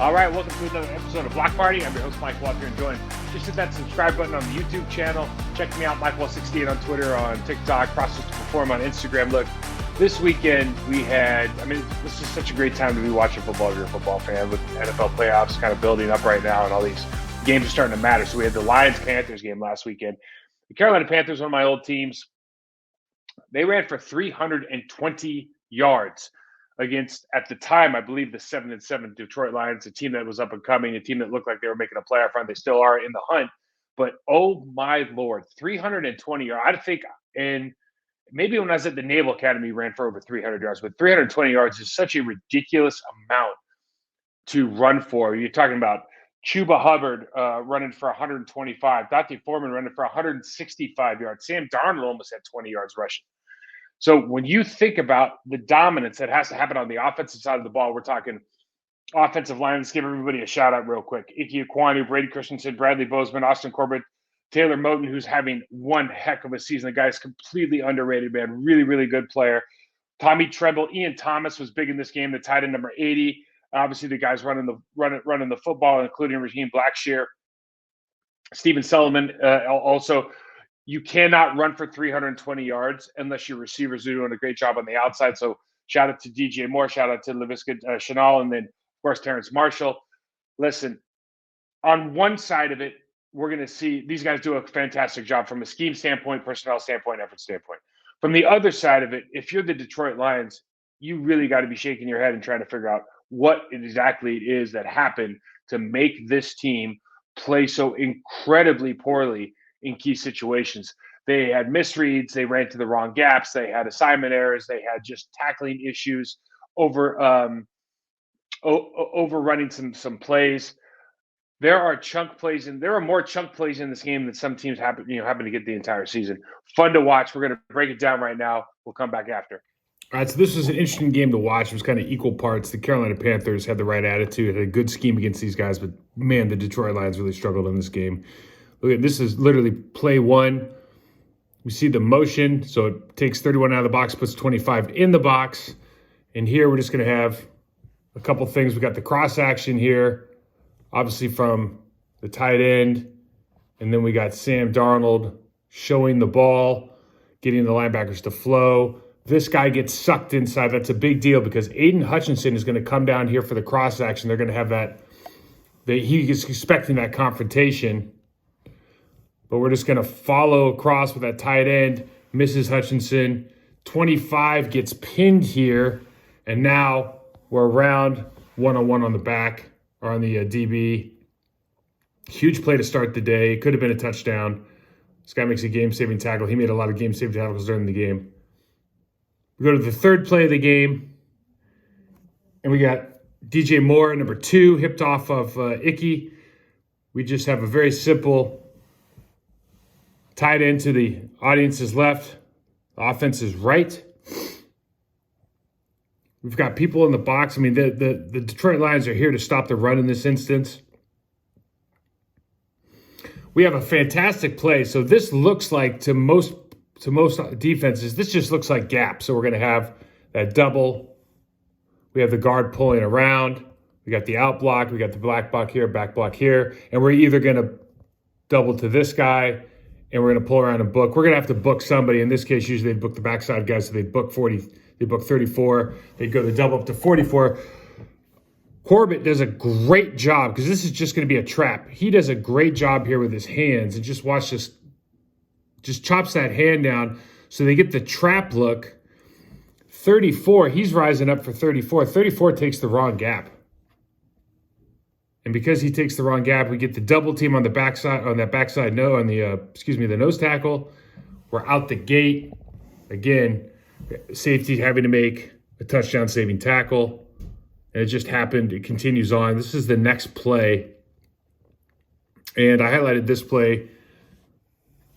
All right, welcome to another episode of Block Party. I'm your host, Mike Wahle, and joined. Just hit that subscribe button on the YouTube channel. Check me out, MikeWahle68 on Twitter, on TikTok, Process to Perform on Instagram. Look, this weekend we had, this is such a great time to be watching football if you're a football fan, with NFL playoffs kind of building up right now and all these games are starting to matter. So we had the Lions-Panthers game last weekend. The Carolina Panthers, one of my old teams, they ran for 320 yards against, at the time, I believe, the 7-7 Detroit Lions, a team that was up and coming, a team that looked like they were making a playoff run. They still are in the hunt. But, oh, my Lord, 320 yards. I think, and maybe when I was at the Naval Academy, ran for over 300 yards. But 320 yards is such a ridiculous amount to run for. You're talking about Chuba Hubbard running for 125, Dante Foreman running for 165 yards. Sam Darnold almost had 20 yards rushing. So when you think about the dominance that has to happen on the offensive side of the ball, we're talking offensive line. Let's give everybody a shout out real quick. Ike Ekwonu, Brady Christensen, Bradley Bozeman, Austin Corbett, Taylor Moton, who's having one heck of a season. The guy's completely underrated, man. Really, really good player. Tommy Tremble, Ian Thomas was big in this game, the tight end number 80. Obviously, the guys running the football, including Raheem Blackshear. Stephen Sullivan also. You cannot run for 320 yards unless your receivers are doing a great job on the outside. So shout out to DJ Moore, shout out to Laviska Shenault, and then, of course, Terrence Marshall. Listen, on one side of it, we're going to see these guys do a fantastic job from a scheme standpoint, personnel standpoint, effort standpoint. From the other side of it, if you're the Detroit Lions, you really got to be shaking your head and trying to figure out what exactly it is that happened to make this team play so incredibly poorly in key situations. They had misreads, they ran to the wrong gaps, they had assignment errors, they had just tackling issues, overrunning some plays. There are more chunk plays in this game than some teams happen to get the entire season. Fun to watch. We're going to break it down right now. We'll come back after. All right, so this was an interesting game to watch. It was kind of equal parts. The Carolina Panthers had the right attitude, had a good scheme against these guys, but man, the Detroit Lions really struggled in this game. Look at this is literally play one. We see the motion, so it takes 31 out of the box, puts 25 in the box. And here we're just going to have a couple things. We got the cross action here, obviously from the tight end. And then we got Sam Darnold showing the ball, getting the linebackers to flow. This guy gets sucked inside. That's a big deal because Aiden Hutchinson is going to come down here for the cross action. They're going to have that. He is expecting that confrontation. But we're just going to follow across with that tight end. Misses Hutchinson. 25 gets pinned here. And now we're around one-on-one on the back, or on the DB. Huge play to start the day. Could have been a touchdown. This guy makes a game-saving tackle. He made a lot of game-saving tackles during the game. We go to the third play of the game. And we got DJ Moore, number 2, hipped off of Icky. We just have a very simple tight end to the audience's left, the offense's right. We've got people in the box. The Detroit Lions are here to stop the run in this instance. We have a fantastic play. So this looks like, to most defenses, this just looks like gap. So we're going to have that double. We have the guard pulling around. We got the out block. We got the back block here. And we're either going to double to this guy, and we're going to pull around and book. We're going to have to book somebody. In this case, usually they'd book the backside guys, so they'd book 40. They'd book 34. They'd go the double up to 44. Corbett does a great job, because this is just going to be a trap. He does a great job here with his hands. And just watch this. Just chops that hand down so they get the trap look. 34, he's rising up for 34. 34 takes the wrong gap. And because he takes the wrong gap, we get the double team on the backside, the nose tackle. We're out the gate. Again, safety having to make a touchdown saving tackle. And it just happened. It continues on. This is the next play. And I highlighted this play.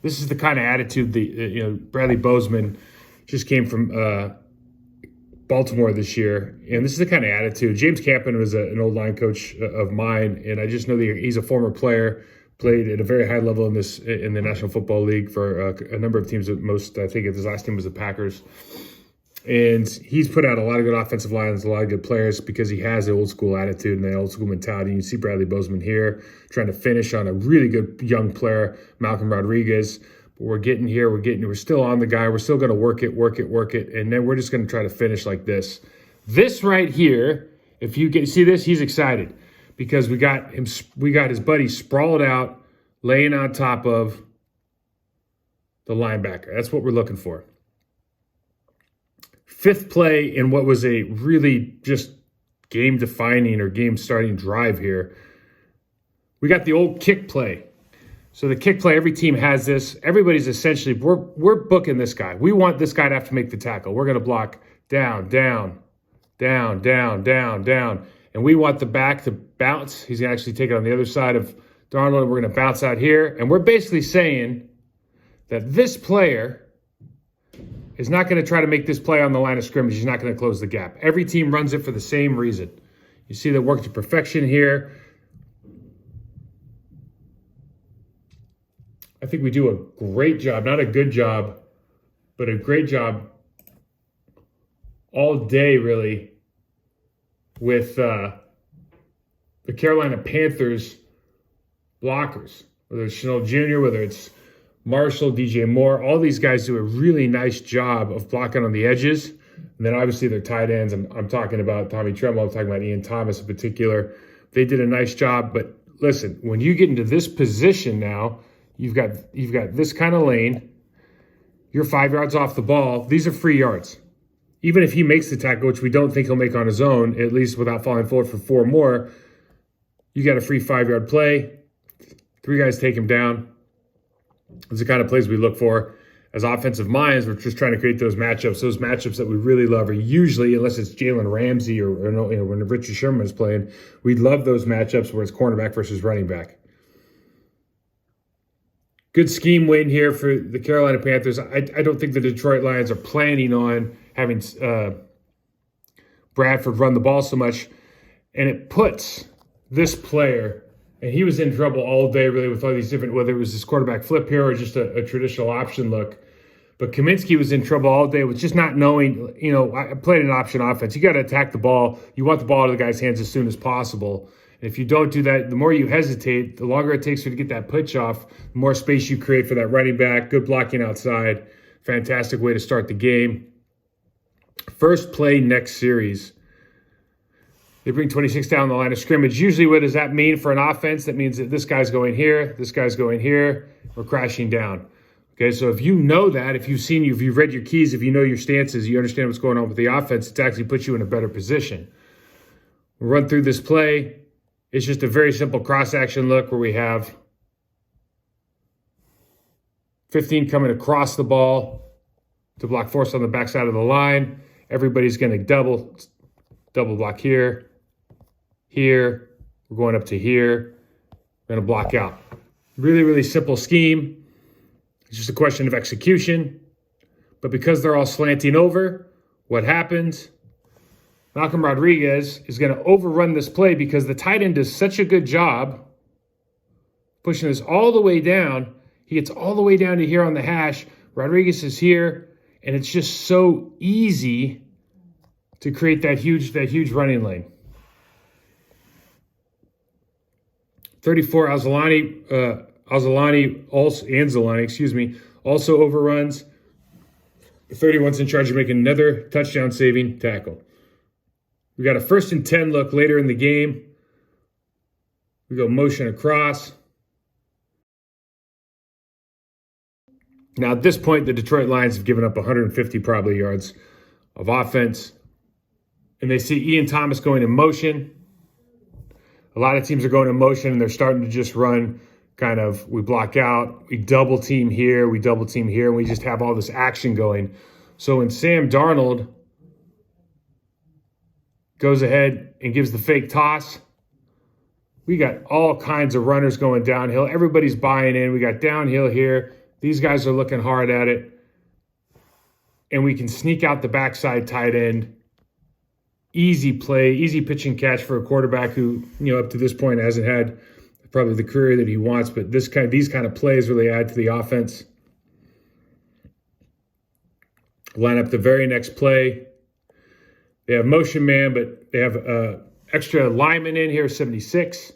This is the kind of attitude Bradley Bozeman just came from Baltimore this year, and this is the kind of attitude. James Campen was an old line coach of mine, and I just know that he's a former player, played at a very high level in the National Football League for a number of teams. I think his last team was the Packers. And he's put out a lot of good offensive lines, a lot of good players because he has the old school attitude and the old school mentality. You see Bradley Bozeman here trying to finish on a really good young player, Malcolm Rodriguez. But we're getting here. We're still on the guy. We're still going to work it. And then we're just going to try to finish like this. This right here, if you see this, he's excited because we got his buddy sprawled out, laying on top of the linebacker. That's what we're looking for. Fifth play in what was a really just game-defining or game-starting drive here. We got the old kick play. So the kick play, every team has this. Everybody's essentially, we're booking this guy. We want this guy to have to make the tackle. We're going to block down, down, down, down, down, down. And we want the back to bounce. He's going to actually take it on the other side of Darnold. We're going to bounce out here. And we're basically saying that this player is not going to try to make this play on the line of scrimmage. He's not going to close the gap. Every team runs it for the same reason. You see that work to perfection here. I think we do a great job, not a good job, but a great job all day, really, with the Carolina Panthers blockers, whether it's Chanel Jr., whether it's Marshall, DJ Moore, all these guys do a really nice job of blocking on the edges. And then obviously their tight ends, I'm talking about Tommy Tremble, I'm talking about Ian Thomas in particular. They did a nice job, but listen, when you get into this position now, you've got this kind of lane, you're 5 yards off the ball, these are free yards. Even if he makes the tackle, which we don't think he'll make on his own, at least without falling forward for 4 more, you got a free 5-yard play, 3 guys take him down. Those are the kind of plays we look for. As offensive minds, we're just trying to create those matchups that we really love are usually, unless it's Jalen Ramsey or when Richard Sherman is playing, we love those matchups where it's cornerback versus running back. Good scheme win here for the Carolina Panthers. I don't think the Detroit Lions are planning on having Bradford run the ball so much, and it puts this player. And he was in trouble all day, really, with all these different, whether it was this quarterback flip here or just a traditional option look. But Kaminsky was in trouble all day with just not knowing, I played an option offense. You got to attack the ball. You want the ball to the guy's hands as soon as possible. And if you don't do that, the more you hesitate, the longer it takes for you to get that pitch off, the more space you create for that running back. Good blocking outside. Fantastic way to start the game. First play next series. They bring 26 down the line of scrimmage. Usually what does that mean for an offense? That means that this guy's going here, this guy's going here, we're crashing down. Okay, so if you know that, if you've read your keys, if you know your stances, you understand what's going on with the offense, it actually puts you in a better position. We'll run through this play. It's just a very simple cross-action look where we have 15 coming across the ball to block force on the backside of the line. Everybody's going to double block here. Here, we're going up to here. We're going to block out. Really, really simple scheme. It's just a question of execution. But because they're all slanting over, what happens? Malcolm Rodriguez is going to overrun this play because the tight end does such a good job pushing this all the way down. He gets all the way down to here on the hash. Rodriguez is here, and it's just so easy to create that huge running lane. 34, Anzalani also overruns. 31's in charge of making another touchdown-saving tackle. We got a 1st and 10 look later in the game. We go motion across. Now, at this point, the Detroit Lions have given up 150 probably yards of offense. And they see Ian Thomas going in motion. A lot of teams are going in motion, and they're starting to just run kind of, we block out, we double team here, and we just have all this action going. So when Sam Darnold goes ahead and gives the fake toss, we got all kinds of runners going downhill. Everybody's buying in. We got downhill here. These guys are looking hard at it. And we can sneak out the backside tight end. Easy play, easy pitch and catch for a quarterback who, up to this point hasn't had probably the career that he wants, but these kind of plays really add to the offense. Line up the very next play. They have motion man, but they have extra lineman in here, 76.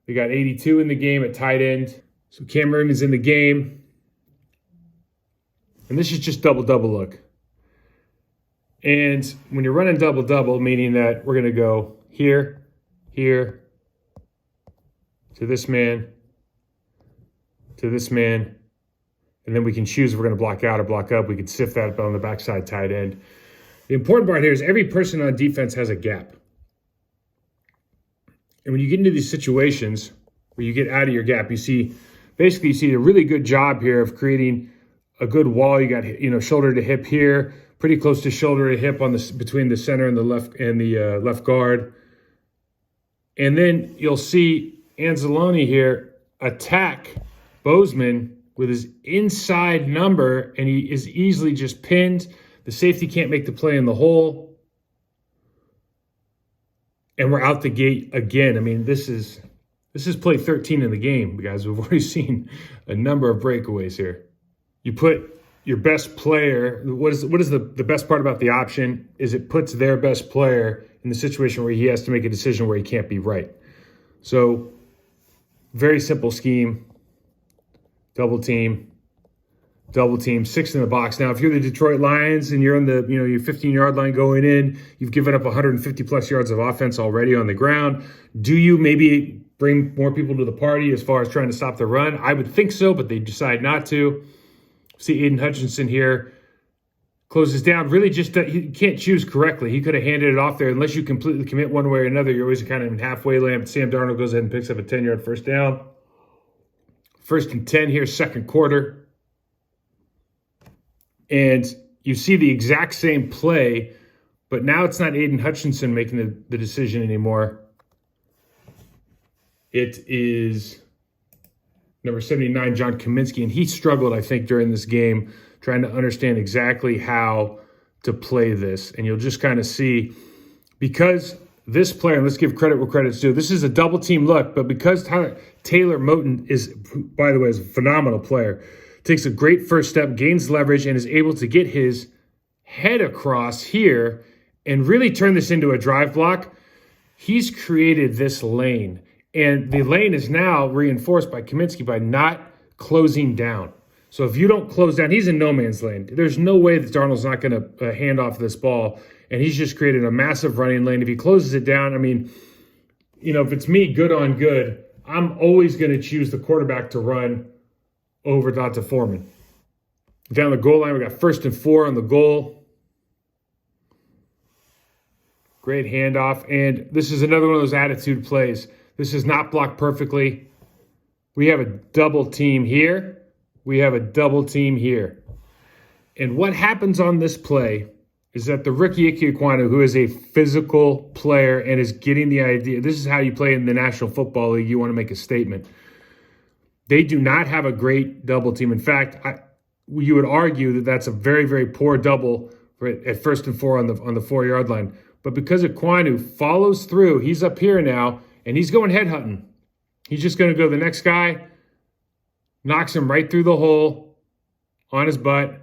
They got 82 in the game at tight end. So Cameron is in the game. And this is just double-double look. And when you're running double-double, meaning that we're going to go here, here, to this man, to this man, and then we can choose if we're going to block out or block up. We can sift that up on the backside tight end. The important part here is every person on defense has a gap. And when you get into these situations where you get out of your gap, you see a really good job here of creating a good wall. You got, shoulder to hip here, pretty close to shoulder to hip on between the center and the left guard. And then you'll see Anzalone here attack Bozeman with his inside number, and he is easily just pinned. The safety can't make the play in the hole. And we're out the gate again. I mean, this is play 13 in the game, guys. We've already seen a number of breakaways here. You put your best player, what is the best part about the option is it puts their best player in the situation where he has to make a decision where he can't be right. So, very simple scheme. Double team, 6 in the box. Now, if you're the Detroit Lions and you're on the, your 15-yard line going in, you've given up 150 plus yards of offense already on the ground. Do you maybe bring more people to the party as far as trying to stop the run? I would think so, but they decide not to. See Aiden Hutchinson here closes down. Really just, he can't choose correctly. He could have handed it off there. Unless you completely commit one way or another, you're always kind of in halfway land. Sam Darnold goes ahead and picks up a 10-yard first down. 1st and 10 here, second quarter. And you see the exact same play, but now it's not Aiden Hutchinson making the decision anymore. It is number 79, John Kaminsky, and he struggled, I think, during this game, trying to understand exactly how to play this. And you'll just kind of see, because this player, and let's give credit where credit's due, this is a double team look, but because Taylor Moton is, by the way, is a phenomenal player, takes a great first step, gains leverage, and is able to get his head across here and really turn this into a drive block. He's created this lane, and the lane is now reinforced by Kaminsky by not closing down. So if you don't close down, he's in no man's land. There's no way that Darnold's not going to hand off this ball, and he's just created a massive running lane. If he closes it down, I mean, if it's me, good on good, I'm always going to choose the quarterback to run over Donta Foreman. Down the goal line, we got 1st and 4 on the goal. Great handoff, and this is another one of those attitude plays. This is not blocked perfectly. We have a double team here. We have a double team here. And what happens on this play is that the rookie Ike Ekwonu, who is a physical player and is getting the idea, this is how you play in the National Football League, you want to make a statement. They do not have a great double team. In fact, you would argue that that's a very, very poor double at 1st and 4 on the 4-yard line. But because Ekwonu follows through, he's up here now, and he's going head hunting. He's just going to go to the next guy, knocks him right through the hole on his butt,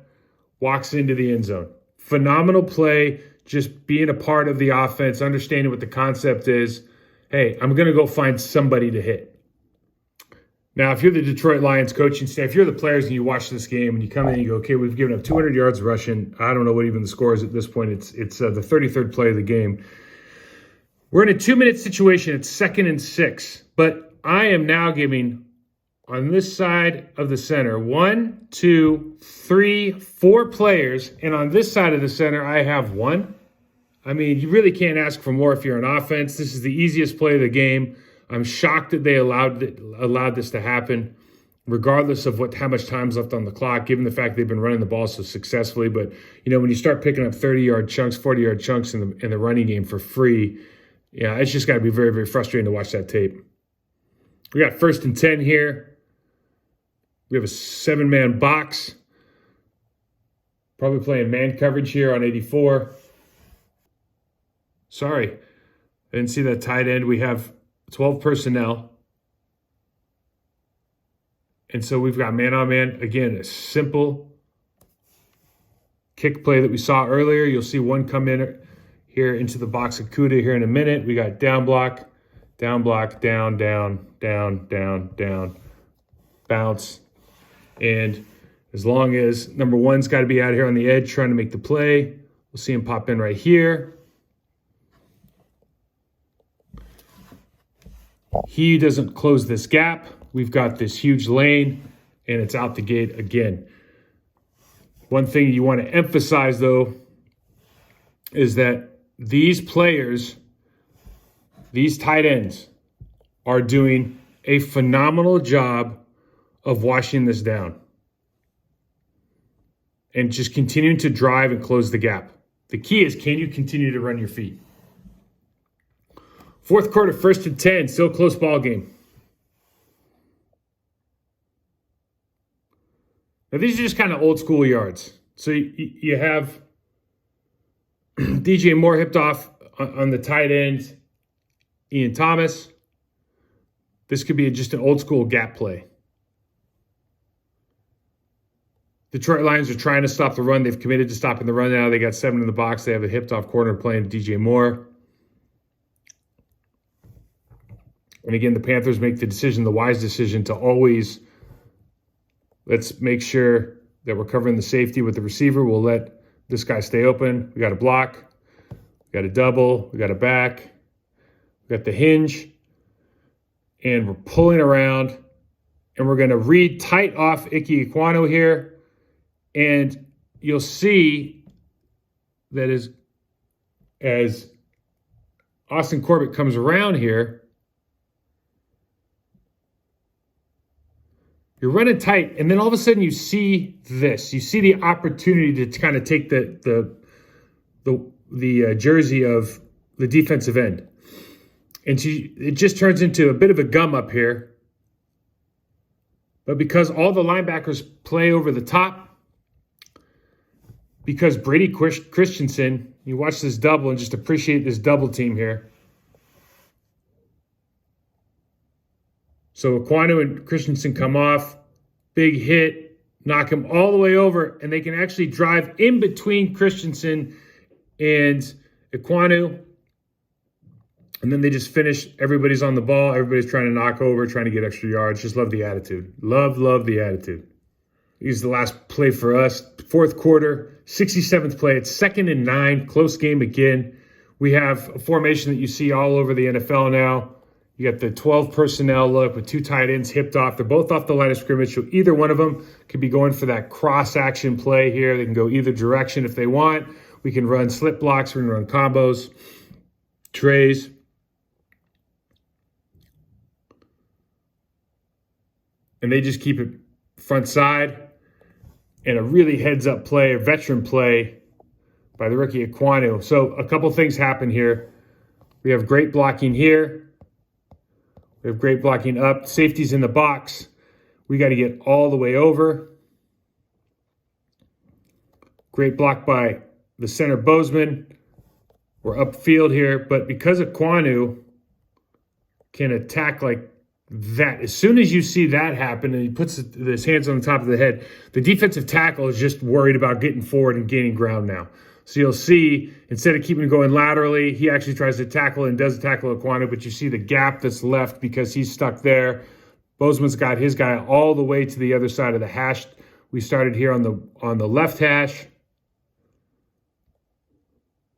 walks into the end zone. Phenomenal play, just being a part of the offense, understanding what the concept is. Hey, I'm going to go find somebody to hit. Now, if you're the Detroit Lions coaching staff, if you're the players and you watch this game and you come in and you go, okay, we've given up 200 yards rushing. I don't know what even the score is at this point. It's the 33rd play of the game. We're in a 2-minute situation. It's 2nd and 6. But I am now giving, on this side of the center, 1, 2, 3, 4 players. And on this side of the center, I have 1. I mean, you really can't ask for more if you're an offense. This is the easiest play of the game. I'm shocked that they allowed this to happen, regardless of how much time's left on the clock, given the fact they've been running the ball so successfully. But, when you start picking up 30-yard chunks, 40-yard chunks in the running game for free, yeah, it's just got to be very, very frustrating to watch that tape. We got 1st and 10 here. We have a 7-man box. Probably playing man coverage here on 84. Sorry, I didn't see that tight end. We have 12 personnel. And so we've got man-on-man. Again, a simple kick play that we saw earlier. You'll see one come in here into the box of Kuda here in a minute. We got down block, down, down, down, bounce. And as long as number one's got to be out here on the edge trying to make the play, we'll see him pop in right here. He doesn't close this gap. We've got this huge lane, and it's out the gate again. One thing you want to emphasize, though, is that these players, these tight ends, are doing a phenomenal job of washing this down and just continuing to drive and close the gap. The key is, can you continue to run your feet? Fourth quarter, 1st and 10, still close ball game. Now, these are just kind of old school yards. So you have DJ Moore hipped off on the tight end, Ian Thomas. This could be just an old school gap play. Detroit Lions are trying to stop the run. They've committed to stopping the run now. They got 7 in the box. They have a hipped off corner playing DJ Moore. And again, the Panthers make the decision, the wise decision, to always, let's make sure that we're covering the safety with the receiver. We'll let this guy stay open. We got a block. We got a double. We got a back. We got the hinge. And we're pulling around. And we're going to read tight off Ike Ekwonu here. And you'll see that as Austin Corbett comes around here, you're running tight, and then all of a sudden you see this. You see the opportunity to kind of take the jersey of the defensive end. And it just turns into a bit of a gum up here. But because all the linebackers play over the top, because Brady Christensen, you watch this double and just appreciate this double team here. So Ekwonu and Christensen come off, big hit, knock him all the way over, and they can actually drive in between Christensen and Ekwonu. And then they just finish. Everybody's on the ball. Everybody's trying to knock over, trying to get extra yards. Just love the attitude. Love the attitude. Here's the last play for us. Fourth quarter, 67th play. It's 2nd and 9. Close game again. We have a formation that you see all over the NFL now. You got the 12 personnel look with 2 tight ends hipped off. They're both off the line of scrimmage, so either one of them could be going for that cross-action play here. They can go either direction if they want. We can run slip blocks. We can run combos, trays. And they just keep it front side. And a really heads-up play, a veteran play by the rookie Ekwonu. So a couple things happen here. We have great blocking here. We have great blocking up. Safety's in the box. We got to get all the way over. Great block by the center Bozeman. We're upfield here. But because Ekwonu can attack like that, as soon as you see that happen and he puts his hands on the top of the head, the defensive tackle is just worried about getting forward and gaining ground now. So you'll see, instead of keeping going laterally, he actually tries to tackle and does tackle Ekwonu, but you see the gap that's left because he's stuck there. Bozeman's got his guy all the way to the other side of the hash. We started here on the left hash.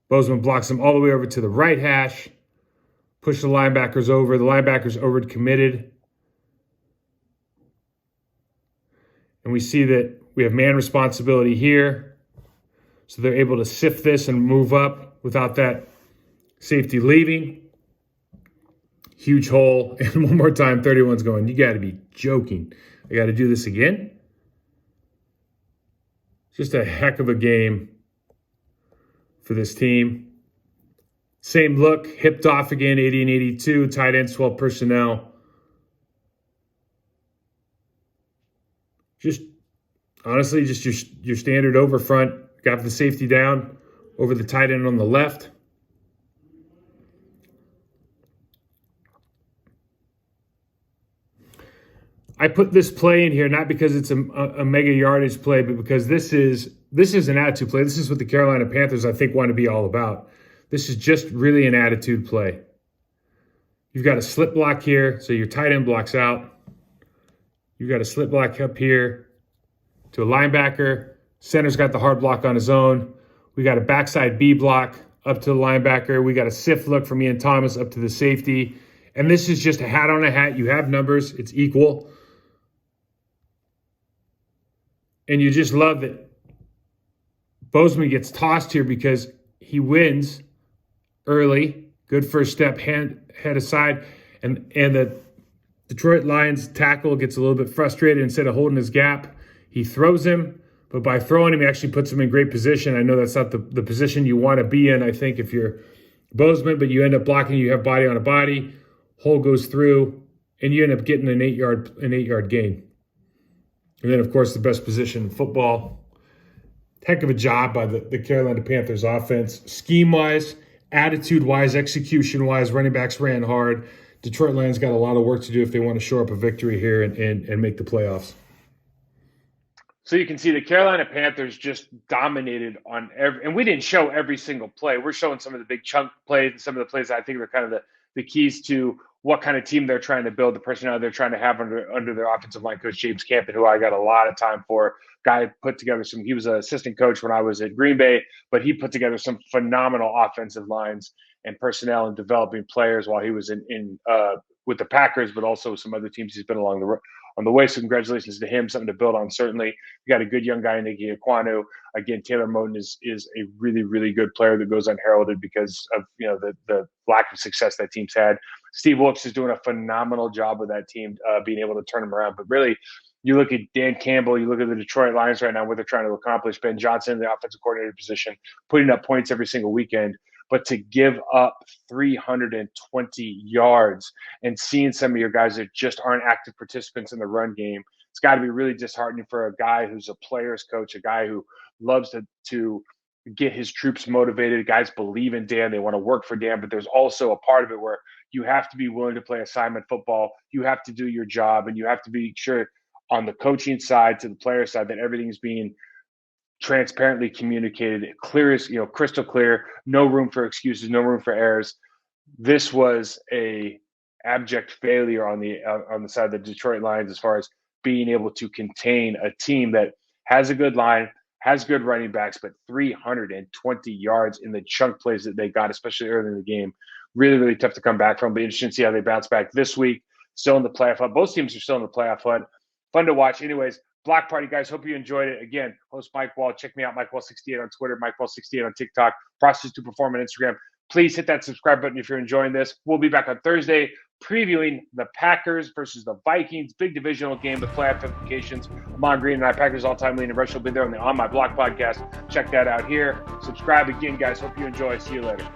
Bozeman blocks him all the way over to the right hash. Push the linebackers over. The linebackers over committed. And we see that we have man responsibility here. So they're able to sift this and move up without that safety leaving. Huge hole. And one more time, 31's going, you got to be joking. I got to do this again. Just a heck of a game for this team. Same look, hipped off again, 80 and 82, tight ends, 12 personnel. Just, honestly, just your standard over front. Got the safety down over the tight end on the left. I put this play in here not because it's a mega yardage play, but because this is an attitude play. This is what the Carolina Panthers, I think, want to be all about. This is just really an attitude play. You've got a slip block here, so your tight end blocks out. You've got a slip block up here to a linebacker. Center's got the hard block on his own. We got a backside B block up to the linebacker. We got a sift look from Ian Thomas up to the safety. And this is just a hat on a hat. You have numbers. It's equal. And you just love that Bozeman gets tossed here because he wins early. Good first step, head aside. And the Detroit Lions tackle gets a little bit frustrated. Instead of holding his gap, he throws him. But by throwing him, he actually puts him in great position. I know that's not the position you want to be in, I think, if you're Bozeman, but you end up blocking, you have body on a body, hole goes through, and you end up getting an 8-yard gain. And then, of course, the best position in football. Heck of a job by the Carolina Panthers offense. Scheme-wise, attitude-wise, execution-wise, running backs ran hard. Detroit Lions got a lot of work to do if they want to shore up a victory here and make the playoffs. So you can see the Carolina Panthers just dominated on every, and we didn't show every single play. We're showing some of the big chunk plays and some of the plays that I think are kind of the keys to what kind of team they're trying to build, the personnel they're trying to have under their offensive line coach, James Campen, who I got a lot of time for. Guy put together he was an assistant coach when I was at Green Bay, but he put together some phenomenal offensive lines and personnel and developing players while he was in with the Packers, but also some other teams he's been on the way. So congratulations to him, something to build on. Certainly, you got a good young guy, Nicky Ekwonu. Again, Taylor Moton is a really, really good player that goes unheralded because of the lack of success that team's had. Steve Wilkes is doing a phenomenal job with that team, being able to turn them around. But really, you look at Dan Campbell, you look at the Detroit Lions right now, what they're trying to accomplish. Ben Johnson, the offensive coordinator position, putting up points every single weekend. But to give up 320 yards and seeing some of your guys that just aren't active participants in the run game, it's got to be really disheartening for a guy who's a player's coach, a guy who loves to get his troops motivated. Guys believe in Dan. They want to work for Dan. But there's also a part of it where you have to be willing to play assignment football. You have to do your job, and you have to be sure on the coaching side to the player side that everything's being transparently communicated, clear as crystal clear, no room for excuses, no room for errors. This was a abject failure on the side of the Detroit Lions as far as being able to contain a team that has a good line, has good running backs, but 320 yards in the chunk plays that they got, especially early in the game. Really, really tough to come back from. But interesting to see how they bounce back this week. Still in the playoff hunt. Both teams are still in the playoff hunt. Fun to watch. Anyways, Block Party, guys. Hope you enjoyed it. Again, host Mike Wahle. Check me out, Mike Wahle68 on Twitter, Mike Wahle68 on TikTok, Process to Perform on Instagram. Please hit that subscribe button if you're enjoying this. We'll be back on Thursday previewing the Packers versus the Vikings. Big divisional game with playoff implications. Amon Green and I, Packers all-time leading rush, will be there on the On My Block podcast. Check that out here. Subscribe again, guys. Hope you enjoy. See you later.